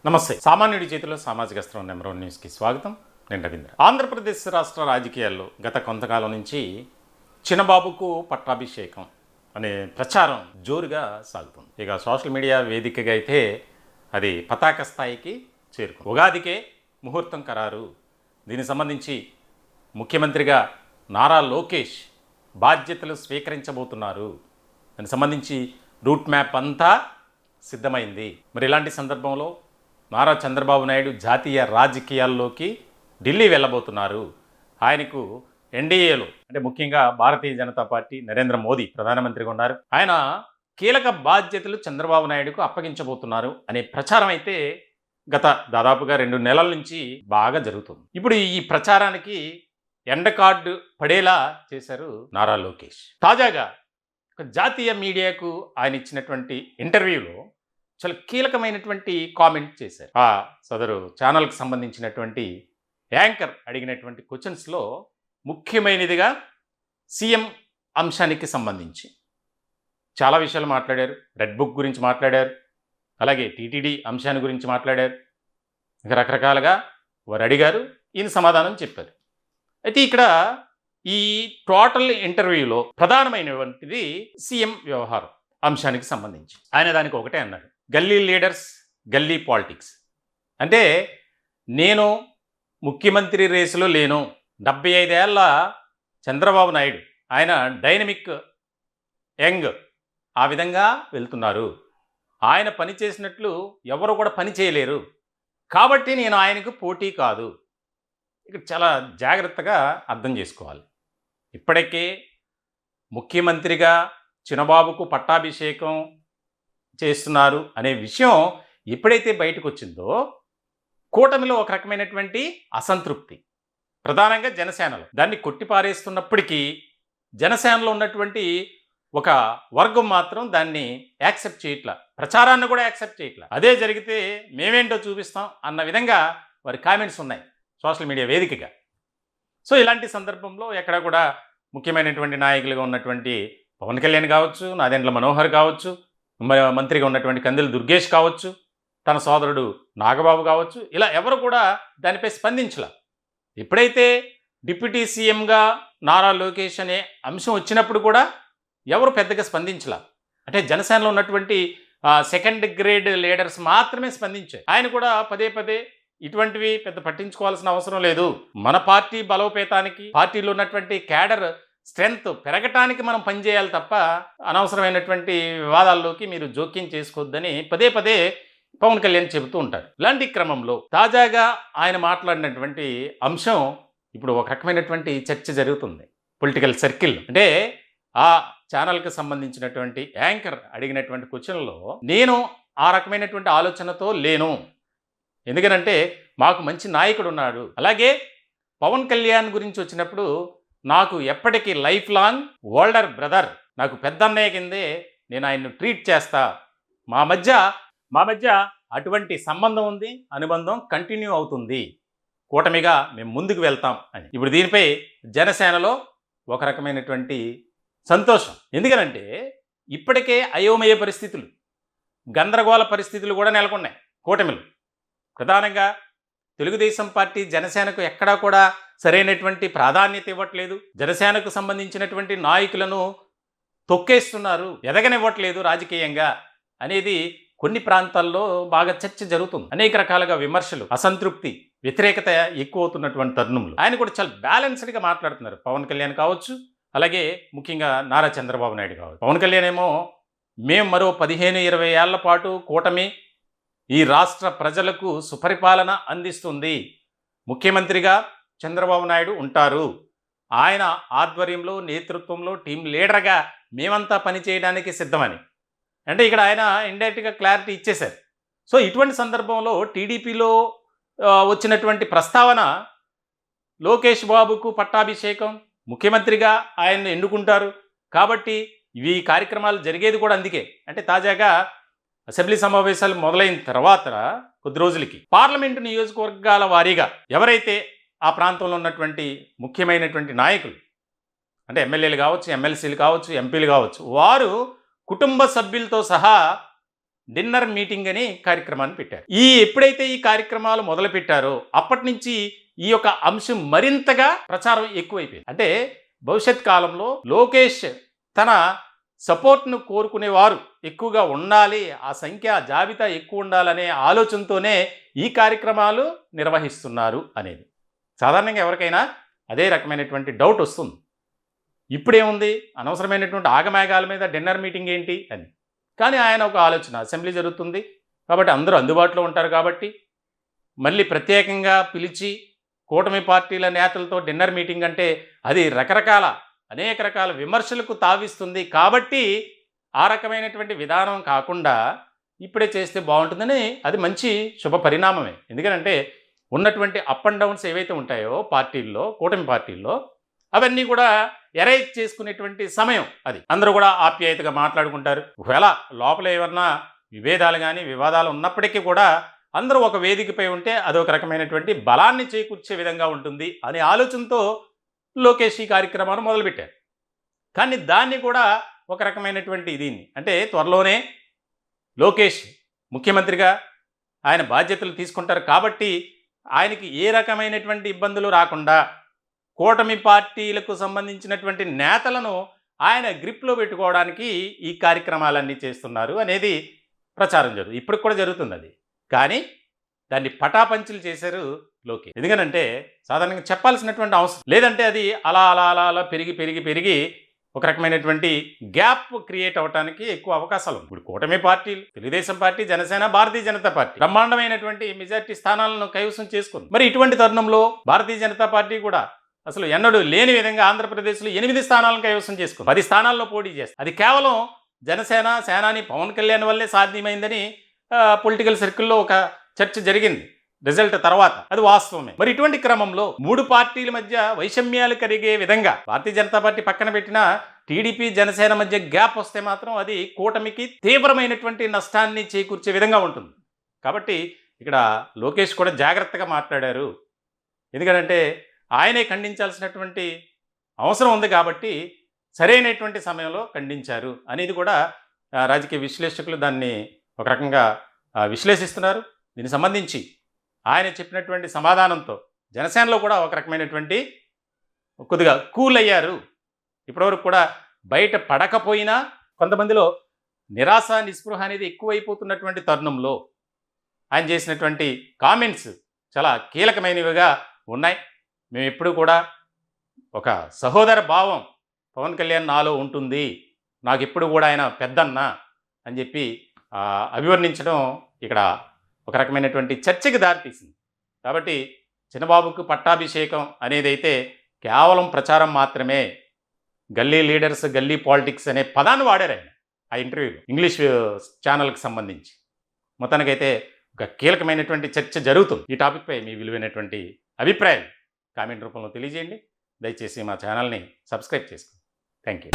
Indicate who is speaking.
Speaker 1: నమస్తే. సామాన్యుడి చేతిలో సామాజిక అస్త్రం నెంబర్ 1 న్యూస్కి స్వాగతం. నేను రవీంద్ర. ఆంధ్రప్రదేశ్ రాష్ట్ర రాజకీయాల్లో గత కొంతకాలం నుంచి చిన్నబాబుకు పట్టాభిషేకం అనే ప్రచారం జోరుగా సాగుతుంది. ఇక సోషల్ మీడియా వేదికగా అయితే అది పతాక స్థాయికి చేరుకుంది. ఉగాదికే ముహూర్తం ఖరారు. దీనికి సంబంధించి ముఖ్యమంత్రిగా నారా లోకేష్ బాధ్యతలు స్వీకరించబోతున్నారు. దానికి సంబంధించి రూట్ మ్యాప్ అంతా సిద్ధమైంది. మరి ఇలాంటి సందర్భంలో నారా చంద్రబాబు నాయుడు జాతీయ రాజకీయాల్లోకి ఢిల్లీ వెళ్ళబోతున్నారు. ఆయనకు ఎన్డీఏలో అంటే ముఖ్యంగా భారతీయ జనతా పార్టీ నరేంద్ర మోదీ ప్రధానమంత్రిగా ఉన్నారు. ఆయన కీలక బాధ్యతలు చంద్రబాబు నాయుడుకు అప్పగించబోతున్నారు అనే ప్రచారం అయితే గత దాదాపుగా 2 నెలల నుంచి బాగా జరుగుతుంది. ఇప్పుడు ఈ ప్రచారానికి ఎండ కార్డు పడేలా చేశారు నారా లోకేష్. తాజాగా ఒక జాతీయ మీడియాకు ఆయన ఇచ్చినటువంటి ఇంటర్వ్యూలో చాలా కీలకమైనటువంటి కామెంట్ చేశారు. ఆ సదరు ఛానల్కి సంబంధించినటువంటి యాంకర్ అడిగినటువంటి క్వశ్చన్స్లో ముఖ్యమైనదిగా సీఎం అంశానికి సంబంధించి చాలా విషయాలు మాట్లాడారు. రెడ్ బుక్ గురించి మాట్లాడారు, అలాగే టీటీడీ అంశాన్ని గురించి మాట్లాడారు. ఇంకా రకరకాలుగా వారు అడిగారు, ఈయన సమాధానం చెప్పారు. అయితే ఇక్కడ ఈ టోటల్ ఇంటర్వ్యూలో ప్రధానమైనటువంటిది సీఎం వ్యవహారం అంశానికి సంబంధించి. ఆయన దానికి ఒకటే అన్నారు, గల్లీ లీడర్స్ గల్లీ పాలిటిక్స్. అంటే నేను ముఖ్యమంత్రి రేసులో లేను. 75 ఏళ్ల చంద్రబాబు నాయుడు ఆయన డైనమిక్ యంగ్, ఆ విధంగా వెళ్తున్నారు. ఆయన పని చేసినట్లు ఎవరు కూడా పని చేయలేరు, కాబట్టి నేను ఆయనకు పోటీ కాదు. ఇక్కడ చాలా జాగ్రత్తగా అర్థం చేసుకోవాలి. ఇప్పటికే ముఖ్యమంత్రిగా చిన్నబాబుకు పట్టాభిషేకం చేస్తున్నారు అనే విషయం ఎప్పుడైతే బయటకు వచ్చిందో కూటమిలో ఒక రకమైనటువంటి అసంతృప్తి, ప్రధానంగా జనసేనలో దాన్ని కొట్టిపారేస్తున్నప్పటికీ జనసేనలో ఉన్నటువంటి ఒక వర్గం మాత్రం దాన్ని యాక్సెప్ట్ చేయట్లా, ప్రచారాన్ని కూడా యాక్సెప్ట్ చేయట్లా. అదే జరిగితే మేమేంటో చూపిస్తాం అన్న విధంగా వారి కామెంట్స్ ఉన్నాయి సోషల్ మీడియా వేదికగా. సో ఇలాంటి సందర్భంలో ఎక్కడ కూడా ముఖ్యమైనటువంటి నాయకులుగా ఉన్నటువంటి పవన్ కళ్యాణ్ కావచ్చు, నాదెండ్ల మనోహర్ కావచ్చు, మంత్రిగా ఉన్నటువంటి కందిల దుర్గేష్ కావచ్చు, తన సోదరుడు నాగబాబు కావచ్చు, ఇలా ఎవరు కూడా దానిపై స్పందించలా. ఎప్పుడైతే డిప్యూటీ సీఎంగా నారా లోకేష్ అనే అంశం వచ్చినప్పుడు కూడా ఎవరు పెద్దగా స్పందించలా. అంటే జనసేనలో ఉన్నటువంటి సెకండ్ గ్రేడ్ లీడర్స్ మాత్రమే స్పందించారు. ఆయన కూడా పదే పదే ఇటువంటివి పెద్ద పట్టించుకోవాల్సిన అవసరం లేదు, మన పార్టీ బలోపేతానికి పార్టీలో ఉన్నటువంటి క్యాడర్ స్ట్రెంగ్త్ పెరగటానికి మనం పనిచేయాలి తప్ప అనవసరమైనటువంటి వివాదాల్లోకి మీరు జోక్యం చేసుకోవద్దని పదే పదే పవన్ కళ్యాణ్ చెబుతూ ఉంటారు. ఇలాంటి క్రమంలో తాజాగా ఆయన మాట్లాడినటువంటి అంశం ఇప్పుడు ఒక రకమైనటువంటి చర్చ జరుగుతుంది పొలిటికల్ సర్కిల్. అంటే ఆ ఛానల్కి సంబంధించినటువంటి యాంకర్ అడిగినటువంటి క్వశ్చన్లో నేను ఆ రకమైనటువంటి ఆలోచనతో లేను, ఎందుకనంటే మాకు మంచి నాయకుడు ఉన్నాడు. అలాగే పవన్ కళ్యాణ్ గురించి వచ్చినప్పుడు నాకు ఎప్పటికీ లైఫ్ లాంగ్ ఓల్డర్ బ్రదర్, నాకు పెద్ద అన్నయ్య కిందే నేను ఆయన్ను ట్రీట్ చేస్తా. మా మధ్య అటువంటి సంబంధం ఉంది, అనుబంధం కంటిన్యూ అవుతుంది, కూటమిగా మేము ముందుకు వెళ్తాం అని. ఇప్పుడు దీనిపై జనసేనలో ఒక రకమైనటువంటి సంతోషం. ఎందుకనంటే ఇప్పటికే అయోమయ పరిస్థితులు, గందరగోళ పరిస్థితులు కూడా నెలకొన్నాయి కూటమిలో. ప్రధానంగా తెలుగుదేశం పార్టీ జనసేనకు ఎక్కడా కూడా సరైనటువంటి ప్రాధాన్యత ఇవ్వట్లేదు. జనసేనకు సంబంధించినటువంటి నాయకులను తొక్కేస్తున్నారు, ఎదగనివ్వట్లేదు రాజకీయంగా అనేది కొన్ని ప్రాంతాల్లో బాగా చర్చ జరుగుతుంది. అనేక రకాలుగా విమర్శలు, అసంతృప్తి, వ్యతిరేకత ఎక్కువ అవుతున్నటువంటి తరుణంలో ఆయన కూడా చాలా బ్యాలెన్స్డ్గా మాట్లాడుతున్నారు. పవన్ కళ్యాణ్ కావచ్చు, అలాగే ముఖ్యంగా నారా చంద్రబాబు నాయుడు కావచ్చు. పవన్ కళ్యాణ్ ఏమో మేము మరో 15-20 ఏళ్ల పాటు కూటమి ఈ రాష్ట్ర ప్రజలకు సుపరిపాలన అందిస్తుంది, ముఖ్యమంత్రిగా చంద్రబాబు నాయుడు ఉంటారు, ఆయన ఆధ్వర్యంలో నేతృత్వంలో టీం లీడర్గా మేమంతా పనిచేయడానికి సిద్ధమని. అంటే ఇక్కడ ఆయన ఇండైరెక్ట్గా క్లారిటీ ఇచ్చేశారు. సో ఇటువంటి సందర్భంలో టీడీపీలో వచ్చినటువంటి ప్రస్తావన లోకేష్ బాబుకు పట్టాభిషేకం, ముఖ్యమంత్రిగా ఆయన్ని ఎన్నుకుంటారు కాబట్టి ఇవి కార్యక్రమాలు జరిగేది కూడా అందుకే. అంటే తాజాగా అసెంబ్లీ సమావేశాలు మొదలైన తర్వాత కొద్ది రోజులకి పార్లమెంటు నియోజకవర్గాల వారీగా ఎవరైతే ఆ ప్రాంతంలో ఉన్నటువంటి ముఖ్యమైనటువంటి నాయకులు, అంటే ఎమ్మెల్యేలు కావచ్చు, ఎమ్మెల్సీలు కావచ్చు, ఎంపీలు కావచ్చు, వారు కుటుంబ సభ్యులతో సహా డిన్నర్ మీటింగ్ అని కార్యక్రమాన్ని పెట్టారు. ఎప్పుడైతే ఈ కార్యక్రమాలు మొదలు పెట్టారో అప్పటి నుంచి ఈ యొక్క అంశం మరింతగా ప్రచారం ఎక్కువైపోయింది. అంటే భవిష్యత్ కాలంలో లోకేష్ తన సపోర్ట్ను కోరుకునేవారు ఎక్కువగా ఉండాలి, ఆ సంఖ్య జాబితా ఎక్కువ ఉండాలనే ఆలోచనతోనే ఈ కార్యక్రమాలు నిర్వహిస్తున్నారు అనేది సాధారణంగా ఎవరికైనా అదే రకమైనటువంటి డౌట్ వస్తుంది. ఇప్పుడేముంది, అనవసరమైనటువంటి ఆగమేఘాల మీద డిన్నర్ మీటింగ్ ఏంటి అని. కానీ ఆయన ఒక ఆలోచన, అసెంబ్లీ జరుగుతుంది కాబట్టి అందరూ అందుబాటులో ఉంటారు కాబట్టి మళ్ళీ ప్రత్యేకంగా పిలిచి కూటమి పార్టీల నేతలతో డిన్నర్ మీటింగ్ అంటే అది అనేక రకాల విమర్శలకు తావిస్తుంది. కాబట్టి ఆ రకమైనటువంటి విధానం కాకుండా ఇప్పుడే చేస్తే బాగుంటుందని, అది మంచి శుభ పరిణామమే. ఎందుకంటే ఉన్నటువంటి అప్ అండ్ డౌన్స్ ఏవైతే ఉంటాయో పార్టీల్లో, కూటమి పార్టీల్లో, అవన్నీ కూడా ఎరైజ్ చేసుకునేటువంటి సమయం అది. అందరూ కూడా ఆప్యాయతగా మాట్లాడుకుంటారు. ఒకవేళ లోపల ఏమన్నా విభేదాలు కానీ వివాదాలు ఉన్నప్పటికీ కూడా అందరూ ఒక వేదికపై ఉంటే అదొక రకమైనటువంటి బలాన్ని చేకూర్చే విధంగా ఉంటుంది అనే ఆలోచనతో లోకేష్ ఈ కార్యక్రమాన్ని మొదలుపెట్టారు. కానీ దాన్ని కూడా ఒక రకమైనటువంటి దీన్ని అంటే త్వరలోనే లోకేష్ ముఖ్యమంత్రిగా ఆయన బాధ్యతలు తీసుకుంటారు కాబట్టి ఆయనకి ఏ రకమైనటువంటి ఇబ్బందులు రాకుండా కూటమి పార్టీలకు సంబంధించినటువంటి నేతలను ఆయన గ్రిప్లో పెట్టుకోవడానికి ఈ కార్యక్రమాలన్నీ చేస్తున్నారు అనేది ప్రచారం జరుగుతుంది. ఇప్పటికి కూడా జరుగుతుంది అది. కానీ దాన్ని పటాపంచులు చేశారు లోకేష్. ఎందుకనంటే సాధారణంగా చెప్పాల్సినటువంటి అవసరం లేదంటే అది అలా అలా అలా అలా పెరిగి ఒక రకమైనటువంటి గ్యాప్ క్రియేట్ అవ్వడానికి ఎక్కువ అవకాశాలు ఉంది. ఇప్పుడు కూటమి పార్టీలు, తెలుగుదేశం పార్టీ, జనసేన, భారతీయ జనతా పార్టీ బ్రహ్మాండమైనటువంటి మెజార్టీ స్థానాలను కైవసం చేసుకుంది. మరి ఇటువంటి తరుణంలో భారతీయ జనతా పార్టీ కూడా అసలు ఎన్నడూ లేని విధంగా ఆంధ్రప్రదేశ్లో 8 స్థానాలను కైవసం చేసుకుంది. 10 స్థానాల్లో పోటీ చేస్తుంది. అది కేవలం జనసేన సేనాని పవన్ కళ్యాణ్ వల్లే సాధ్యమైందని పొలిటికల్ సర్కిల్లో ఒక చర్చ జరిగింది రిజల్ట్ తర్వాత. అది వాస్తవమే. మరి ఇటువంటి క్రమంలో 3 పార్టీల మధ్య వైషమ్యాలు కలిగే విధంగా భారతీయ జనతా పార్టీ పక్కన పెట్టిన టీడీపీ, జనసేన మధ్య గ్యాప్ వస్తే మాత్రం అది కూటమికి తీవ్రమైనటువంటి నష్టాన్ని చేకూర్చే విధంగా ఉంటుంది. కాబట్టి ఇక్కడ లోకేష్ కూడా జాగ్రత్తగా మాట్లాడారు. ఎందుకంటే ఆయనే ఖండించాల్సినటువంటి అవసరం ఉంది కాబట్టి సరైనటువంటి సమయంలో ఖండించారు అనేది కూడా రాజకీయ విశ్లేషకులు దాన్ని ఒక రకంగా విశ్లేషిస్తున్నారు. దీనికి సంబంధించి ఆయన చెప్పినటువంటి సమాధానంతో జనసేనలో కూడా ఒక రకమైనటువంటి కొద్దిగా కూల్ అయ్యారు. ఇప్పటివరకు కూడా బయట పడకపోయినా కొంతమందిలో నిరాశ నిస్పృహ అనేది ఎక్కువైపోతున్నటువంటి తరుణంలో ఆయన చేసినటువంటి కామెంట్స్ చాలా కీలకమైనవిగా ఉన్నాయి. మేము ఎప్పుడు కూడా ఒక సహోదర భావం పవన్ కళ్యాణ్ నాలో ఉంటుంది, నాకు ఎప్పుడు కూడా ఆయన పెద్దన్న అని చెప్పి అభివర్ణించడం ఇక్కడ ఒక రకమైనటువంటి చర్చకి దారితీసింది. కాబట్టి చిన్నబాబుకు పట్టాభిషేకం అనేది అయితే కేవలం ప్రచారం మాత్రమే. గల్లీ లీడర్స్, గల్లీ పాలిటిక్స్ అనే పదాన్ని వాడారు ఆయన ఆ ఇంటర్వ్యూలో ఇంగ్లీష్ ఛానల్కి సంబంధించి. మొత్తానికైతే ఒక కీలకమైనటువంటి చర్చ జరుగుతుంది. ఈ టాపిక్పై మీ విలువైనటువంటి అభిప్రాయాలు కామెంట్ రూపంలో తెలియజేయండి. దయచేసి మా ఛానల్ని సబ్స్క్రైబ్ చేసుకోండి. Thank you.